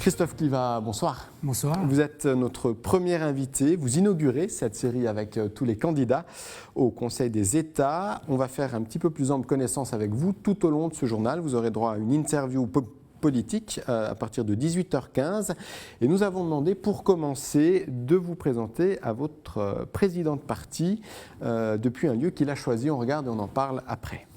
Christophe Clivat, bonsoir. Bonsoir. Vous êtes notre premier invité. Vous inaugurez cette série avec tous les candidats au Conseil des États. On va faire un petit peu plus ample connaissance avec vous tout au long de ce journal. Vous aurez droit à une interview politique à partir de 18h15. Et nous avons demandé, pour commencer, de vous présenter à votre président de parti depuis un lieu qu'il a choisi. On regarde et on en parle après.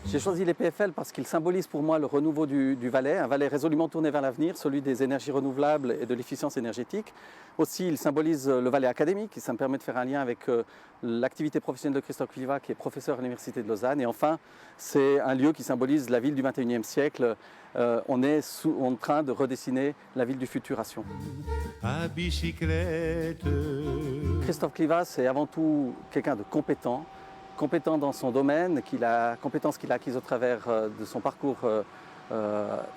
J'ai choisi les PFL parce qu'ils symbolisent pour moi le renouveau du Valais, un Valais résolument tourné vers l'avenir, celui des énergies renouvelables et de l'efficience énergétique. Aussi, ils symbolisent le Valais académique, et ça me permet de faire un lien avec l'activité professionnelle de Christophe Clivat, qui est professeur à l'Université de Lausanne. Et enfin, c'est un lieu qui symbolise la ville du XXIe siècle. On est en train de redessiner la ville du futur à Sion. À bicyclette. Christophe Clivat, c'est avant tout quelqu'un de compétent dans son domaine, compétences qu'il a acquises au travers de son parcours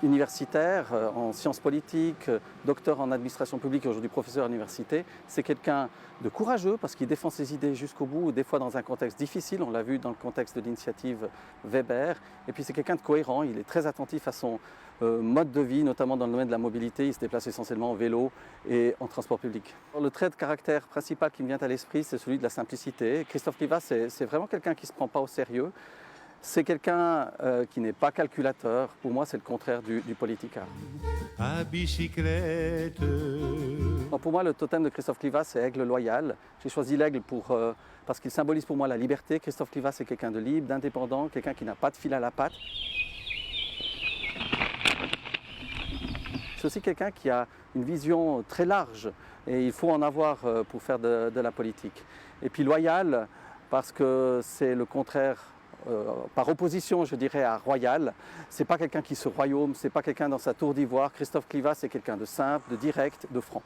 universitaire en sciences politiques, docteur en administration publique et aujourd'hui professeur à l'université. C'est quelqu'un de courageux parce qu'il défend ses idées jusqu'au bout, des fois dans un contexte difficile, on l'a vu dans le contexte de l'initiative Weber. Et puis c'est quelqu'un de cohérent, il est très attentif à son mode de vie, notamment dans le domaine de la mobilité. Il se déplace essentiellement en vélo et en transport public. Le trait de caractère principal qui me vient à l'esprit, c'est celui de la simplicité. Christophe Clivat, c'est vraiment quelqu'un qui ne se prend pas au sérieux. C'est quelqu'un qui n'est pas calculateur. Pour moi, c'est le contraire du politicard. À bicyclette. Pour moi, le totem de Christophe Clivat, c'est Aigle loyal. J'ai choisi l'aigle parce qu'il symbolise pour moi la liberté. Christophe Clivat, c'est quelqu'un de libre, d'indépendant, quelqu'un qui n'a pas de fil à la patte. C'est aussi quelqu'un qui a une vision très large et il faut en avoir pour faire de la politique. Et puis loyal, parce que c'est le contraire, par opposition, je dirais, à royal. C'est pas quelqu'un qui se royaume, c'est pas quelqu'un dans sa tour d'ivoire. Christophe Clivat, c'est quelqu'un de simple, de direct, de franc.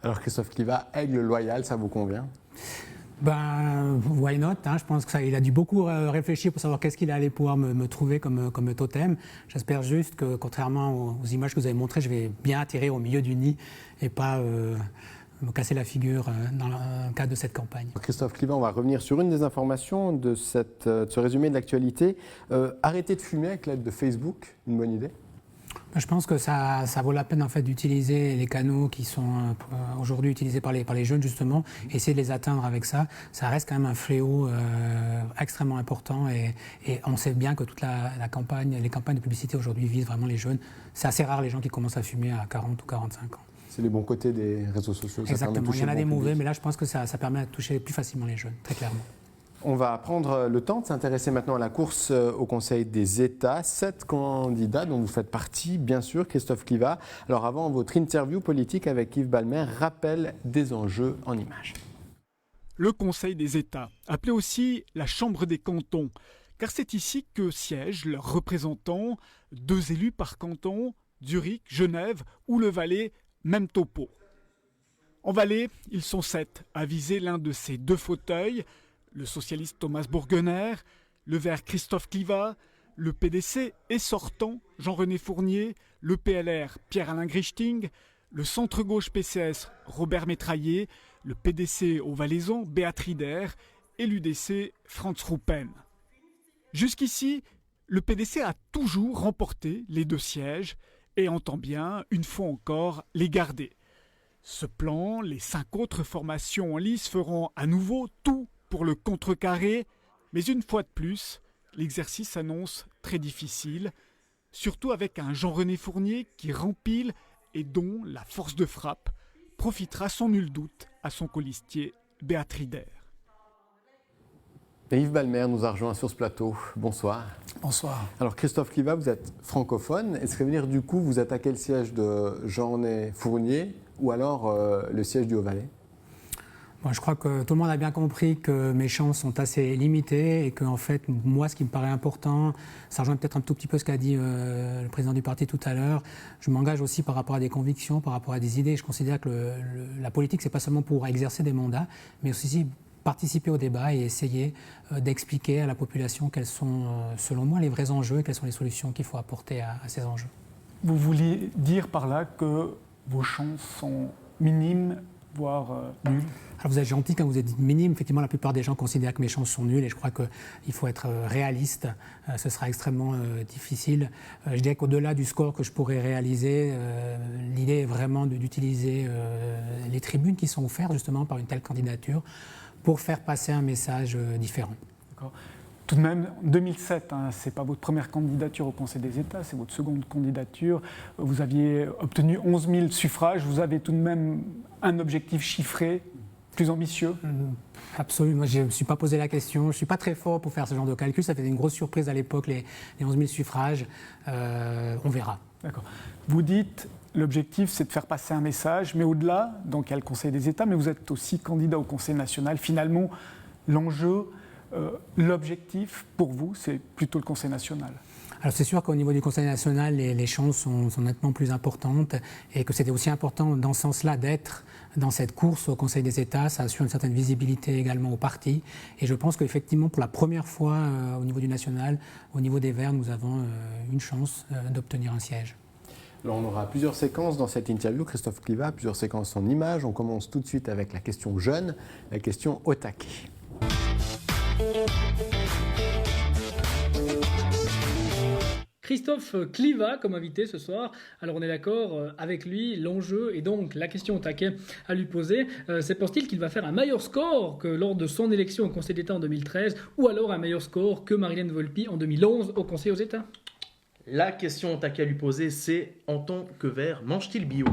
Alors Christophe Clivat, aigle loyal, ça vous convient ? Why not, hein, je pense qu'il a dû beaucoup réfléchir pour savoir qu'est-ce qu'il allait pouvoir me trouver comme totem. J'espère juste que, contrairement aux images que vous avez montrées, je vais bien atterrir au milieu du nid et pas me casser la figure dans le cadre de cette campagne. Christophe Clivat, on va revenir sur une des informations de ce résumé de l'actualité. Arrêter de fumer avec l'aide de Facebook, une bonne idée ? Je pense que ça vaut la peine en fait d'utiliser les canaux qui sont aujourd'hui utilisés par les jeunes justement, essayer de les atteindre avec ça. Ça reste quand même un fléau extrêmement important et on sait bien que toute les campagnes de publicité aujourd'hui visent vraiment les jeunes. C'est assez rare les gens qui commencent à fumer à 40 ou 45 ans. C'est les bons côtés des réseaux sociaux. Exactement, il y en a des mauvais, mais là je pense que ça permet de toucher plus facilement les jeunes, très clairement. On va prendre le temps de s'intéresser maintenant à la course au Conseil des États. 7 candidats dont vous faites partie, bien sûr, Christophe Clivat. Alors avant, votre interview politique avec Yves Balmer rappelle des enjeux en images. Le Conseil des États, appelé aussi la Chambre des cantons, car c'est ici que siègent leurs représentants, 2 élus par canton, Zurich, Genève ou le Valais, même topo. En Valais, ils sont 7 à viser l'un de ces 2 fauteuils, le socialiste Thomas Bourgener, le vert Christophe Clivat, le PDC et sortant Jean-René Fournier, le PLR Pierre-Alain Grichting, le centre-gauche PCS Robert Métraillé, le PDC au Valaisan Béatrice Rider et l'UDC Franz Ruppen. Jusqu'ici, le PDC a toujours remporté les 2 sièges et entend bien, une fois encore, les garder. Ce plan, les 5 autres formations en lice feront à nouveau tout pour le contrecarrer, mais une fois de plus, l'exercice s'annonce très difficile, surtout avec un Jean-René Fournier qui rempile et dont la force de frappe profitera sans nul doute à son colistier Béatrice Rider. Yves Balmer nous a rejoint sur ce plateau. Bonsoir. Bonsoir. Alors Christophe Clivat, vous êtes francophone. Est-ce que ça veut dire du coup vous attaquez le siège de Jean-René Fournier ou alors le siège du Haut-Valais ? Bon, je crois que tout le monde a bien compris que mes chances sont assez limitées et que, en fait, moi, ce qui me paraît important, ça rejoint peut-être un tout petit peu ce qu'a dit le président du parti tout à l'heure. Je m'engage aussi par rapport à des convictions, par rapport à des idées. Je considère que la politique, c'est pas seulement pour exercer des mandats, mais aussi participer au débat et essayer d'expliquer à la population quels sont, selon moi, les vrais enjeux et quelles sont les solutions qu'il faut apporter à ces enjeux. Vous voulez dire par là que vos chances sont minimes voire nul? Alors vous êtes gentil quand vous êtes minime. Effectivement, la plupart des gens considèrent que mes chances sont nulles et je crois qu'il faut être réaliste. Ce sera extrêmement difficile. Je dirais qu'au-delà du score que je pourrais réaliser, l'idée est vraiment d'utiliser les tribunes qui sont offertes justement par une telle candidature pour faire passer un message différent. D'accord. Tout de même, en 2007, ce n'est pas votre première candidature au Conseil des États, c'est votre seconde candidature. Vous aviez obtenu 11 000 suffrages. Vous avez tout de même un objectif chiffré plus ambitieux? Absolument. Moi, je ne me suis pas posé la question. Je ne suis pas très fort pour faire ce genre de calcul. Ça fait une grosse surprise à l'époque, les 11 000 suffrages. On verra. D'accord. Vous dites, l'objectif, c'est de faire passer un message, mais au-delà, donc il y a le Conseil des États, mais vous êtes aussi candidat au Conseil national. Finalement, l'enjeu, l'objectif pour vous, c'est plutôt le Conseil national. Alors c'est sûr qu'au niveau du Conseil national, les chances sont nettement plus importantes et que c'était aussi important dans ce sens-là d'être dans cette course au Conseil des États. Ça assure une certaine visibilité également au parti. Et je pense qu'effectivement, pour la première fois au niveau du national, au niveau des Verts, nous avons une chance d'obtenir un siège. Alors on aura plusieurs séquences dans cette interview, Christophe Kliva, plusieurs séquences en images. On commence tout de suite avec la question jeune, la question au taquet. Christophe Kliva comme invité ce soir. Alors on est d'accord avec lui, l'enjeu et donc la question au taquet à lui poser, c'est pense-t-il qu'il va faire un meilleur score que lors de son élection au Conseil d'État en 2013 ou alors un meilleur score que Marilène Volpi en 2011 au Conseil aux États? La question au taquet à lui poser, c'est en tant que vert, mange-t-il bio?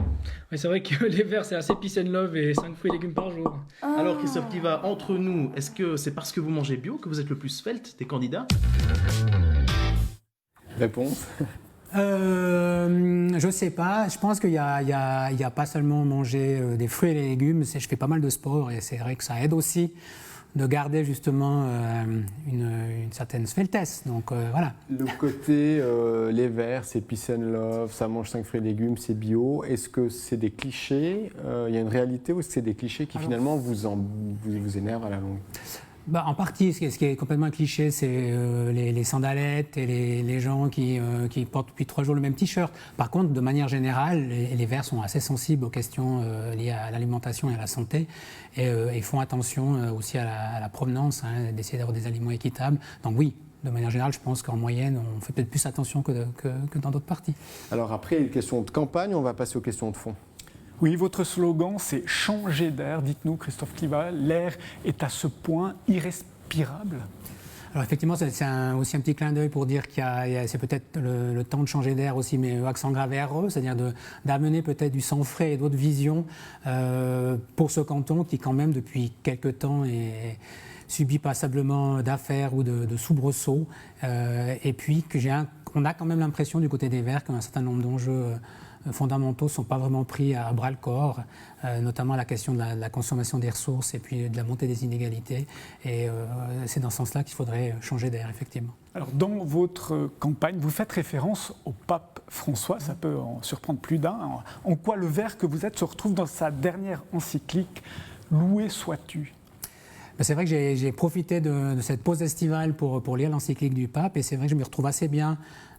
Oui, c'est vrai que les verts c'est assez peace and love et 5 fruits et légumes par jour. Alors Christophe Kliva, entre nous, est-ce que c'est parce que vous mangez bio que vous êtes le plus svelte des candidats? Réponse? Je sais pas. Je pense qu'il y a pas seulement manger des fruits et des légumes. Je fais pas mal de sport et c'est vrai que ça aide aussi de garder justement une certaine sveltesse. Donc voilà. Le côté les verts, c'est peace and love, ça mange 5 fruits et légumes, c'est bio. Est-ce que c'est des clichés? Il y a une réalité ou est-ce que c'est des clichés qui finalement vous énervent à la longue? En partie, ce qui est complètement un cliché, c'est les sandalettes et les gens qui portent depuis 3 jours le même t-shirt. Par contre, de manière générale, les Verts sont assez sensibles aux questions liées à l'alimentation et à la santé et font attention aussi à la provenance, d'essayer d'avoir des aliments équitables. Donc oui, de manière générale, je pense qu'en moyenne, on fait peut-être plus attention que dans d'autres partis. Alors après, les questions de campagne, on va passer aux questions de fond. Oui, votre slogan, c'est « changer d'air ». Dites-nous, Christophe Kliva, l'air est à ce point irrespirable? Alors effectivement, c'est aussi un petit clin d'œil pour dire c'est peut-être le temps de changer d'air aussi, mais accent grave RE, c'est-à-dire d'amener peut-être du sang frais et d'autres visions pour ce canton qui quand même depuis quelque temps subit passablement d'affaires ou de soubresauts. Et puis on a quand même l'impression du côté des Verts qu'un certain nombre d'enjeux fondamentaux ne sont pas vraiment pris à bras-le-corps, notamment la question de la consommation des ressources et puis de la montée des inégalités. Et c'est dans ce sens-là qu'il faudrait changer d'air, effectivement. Alors, dans votre campagne, vous faites référence au pape François, ça peut en surprendre plus d'un. En quoi le Vert que vous êtes se retrouve dans sa dernière encyclique « Loué sois-tu ». C'est vrai que j'ai profité de cette pause estivale pour lire l'encyclique du pape et c'est vrai que je me retrouve assez bien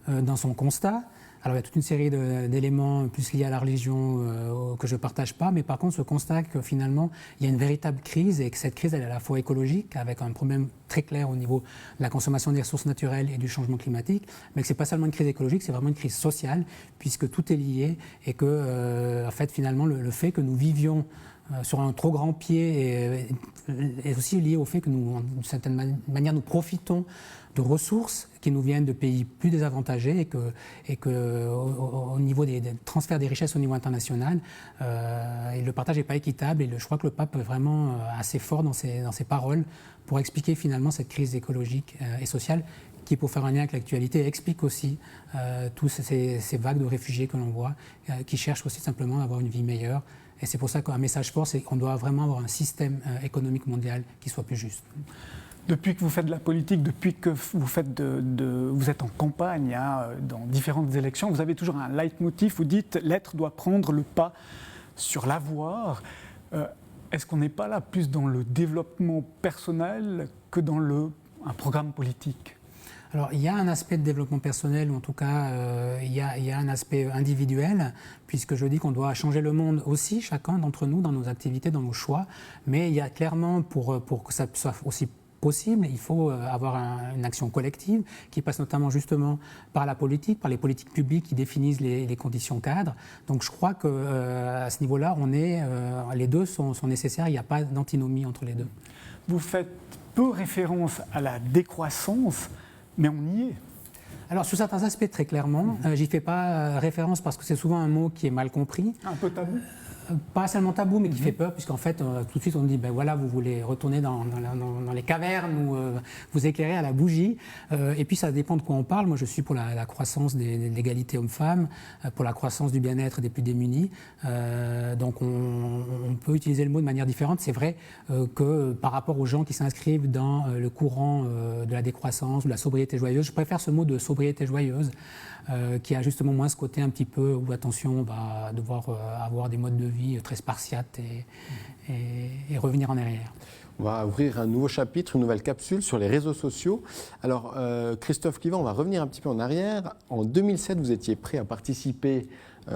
dans son constat. Alors il y a toute une série d'éléments plus liés à la religion que je ne partage pas, mais par contre ce constat que finalement il y a une véritable crise et que cette crise elle est à la fois écologique avec un problème très clair au niveau de la consommation des ressources naturelles et du changement climatique, mais que ce n'est pas seulement une crise écologique, c'est vraiment une crise sociale puisque tout est lié et que en fait finalement le fait que nous vivions sur un trop grand pied est aussi lié au fait que nous, d'une certaine manière, nous profitons de ressources qui nous viennent de pays plus désavantagés et que au niveau des transferts des richesses au niveau international, et le partage n'est pas équitable et je crois que le pape est vraiment assez fort dans ses paroles pour expliquer finalement cette crise écologique et sociale qui, pour faire un lien avec l'actualité, explique aussi tous ces vagues de réfugiés que l'on voit, qui cherchent aussi simplement à avoir une vie meilleure. Et c'est pour ça qu'un message fort, c'est qu'on doit vraiment avoir un système économique mondial qui soit plus juste. Depuis que vous faites de la politique, depuis que vous êtes en campagne dans différentes élections, vous avez toujours un leitmotiv, vous dites « l'être doit prendre le pas sur l'avoir ». Est-ce qu'on n'est pas là plus dans le développement personnel que dans un programme politique ? Alors, il y a un aspect de développement personnel, ou en tout cas, il y a un aspect individuel, puisque je dis qu'on doit changer le monde aussi, chacun d'entre nous, dans nos activités, dans nos choix. Mais il y a clairement, pour que ça soit aussi possible, il faut avoir une action collective qui passe notamment justement par la politique, par les politiques publiques qui définissent les conditions cadres. Donc je crois qu'à ce niveau-là, les deux sont nécessaires, il n'y a pas d'antinomie entre les deux. Vous faites peu référence à la décroissance, mais on y est. Alors, sur certains aspects, très clairement, j'y fais pas référence parce que c'est souvent un mot qui est mal compris. Un peu tabou. Pas seulement tabou, mais qui fait peur, puisqu'en fait, tout de suite, on dit, ben voilà, vous voulez retourner dans les cavernes ou vous éclairer à la bougie. Et puis, ça dépend de quoi on parle. Moi, je suis pour la croissance de l'égalité homme-femme, pour la croissance du bien-être des plus démunis. Donc, on peut utiliser le mot de manière différente. C'est vrai que par rapport aux gens qui s'inscrivent dans le courant de la décroissance ou de la sobriété joyeuse, je préfère ce mot de sobriété joyeuse. Qui a justement moins ce côté un petit peu où, attention, on va devoir avoir des modes de vie très spartiates et revenir en arrière. On va ouvrir un nouveau chapitre, une nouvelle capsule sur les réseaux sociaux. Alors, Christophe Clivent, on va revenir un petit peu en arrière. En 2007, vous étiez prêt à participer,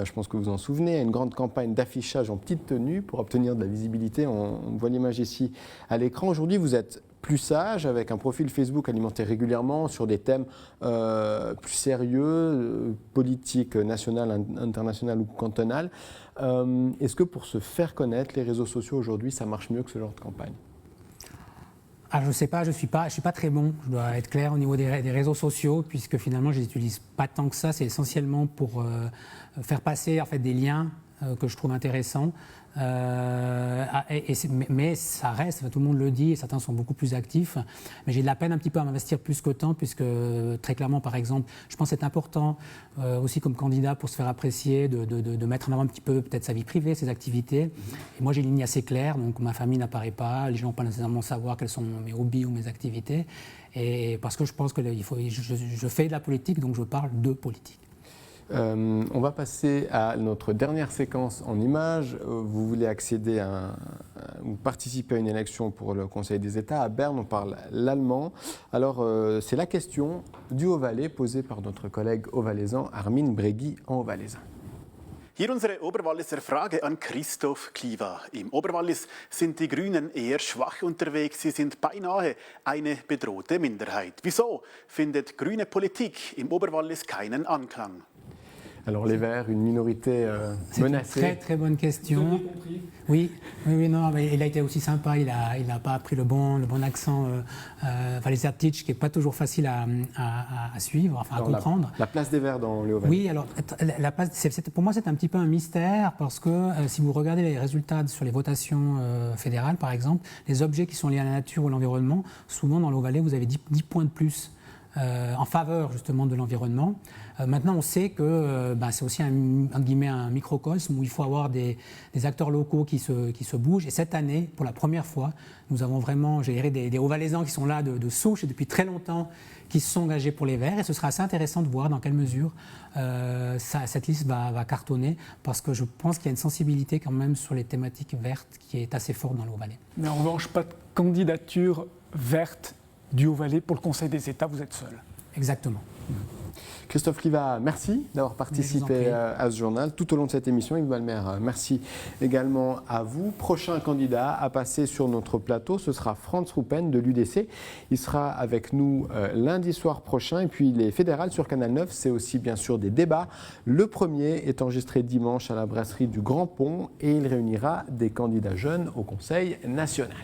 je pense que vous en souvenez, à une grande campagne d'affichage en petite tenue pour obtenir de la visibilité. On voit l'image ici à l'écran. Aujourd'hui, vous êtes plus sage, avec un profil Facebook alimenté régulièrement sur des thèmes plus sérieux, politiques, nationales, internationales ou cantonales. Est-ce que pour se faire connaître, les réseaux sociaux aujourd'hui, ça marche mieux que ce genre de campagne ? Je ne sais pas, je suis pas très bon, je dois être clair au niveau des réseaux sociaux, puisque finalement je les utilise pas tant que ça, c'est essentiellement pour faire passer en fait, des liens que je trouve intéressants. Mais ça reste, tout le monde le dit, et certains sont beaucoup plus actifs. Mais j'ai de la peine un petit peu à m'investir plus qu'autant, puisque très clairement, par exemple, je pense que c'est important aussi comme candidat pour se faire apprécier, de mettre en avant un petit peu peut-être sa vie privée, ses activités. Et moi, j'ai une ligne assez claire, donc ma famille n'apparaît pas, les gens n'ont pas nécessairement savoir quels sont mes hobbies ou mes activités. Et parce que je pense que je fais de la politique, donc je parle de politique. On va passer à notre dernière séquence en images. Vous voulez accéder ou participer à une élection pour le Conseil des États. À Berne, on parle l'allemand. Alors, c'est la question du Haut-Valais posée par notre collègue haut-valaisan Armin Bregui en haut-valaisan. Hier unsere Oberwalliser Frage an Christoph Clivent. Im Oberwallis sind die Grünen eher schwach unterwegs. Sie sind beinahe eine bedrohte Minderheit. Wieso findet grüne Politik im Oberwallis keinen Anklang? Alors les Verts, une minorité menacée. C'est une très très bonne question. Oui, non, mais il a été aussi sympa. Il n'a pas appris le bon accent Valaisertich, qui n'est pas toujours facile à suivre, enfin à comprendre. La place des Verts dans le Haut-Valais. Oui, alors pour moi c'est un petit peu un mystère parce que si vous regardez les résultats sur les votations fédérales, par exemple, les objets qui sont liés à la nature ou à l'environnement, souvent dans le Haut-Valais vous avez 10 points de plus. En faveur justement de l'environnement. Maintenant, on sait que c'est aussi un microcosme où il faut avoir des acteurs locaux qui se bougent. Et cette année, pour la première fois, nous avons vraiment des Hauts-Valaisans qui sont là de souche et depuis très longtemps, qui se sont engagés pour les Verts. Et ce sera assez intéressant de voir dans quelle mesure cette liste va cartonner, parce que je pense qu'il y a une sensibilité quand même sur les thématiques vertes qui est assez forte dans le Haut-Valais. Mais en revanche, pas de candidature verte du Haut-Valais pour le Conseil des États, vous êtes seul. Exactement. Christophe Clivent, merci d'avoir participé à ce journal tout au long de cette émission. Yves Balmer, merci également à vous. Prochain candidat à passer sur notre plateau, ce sera Franz Ruppen de l'UDC. Il sera avec nous lundi soir prochain. Et puis les fédérales sur Canal 9, c'est aussi bien sûr des débats. Le premier est enregistré dimanche à la brasserie du Grand Pont et il réunira des candidats jeunes au Conseil national.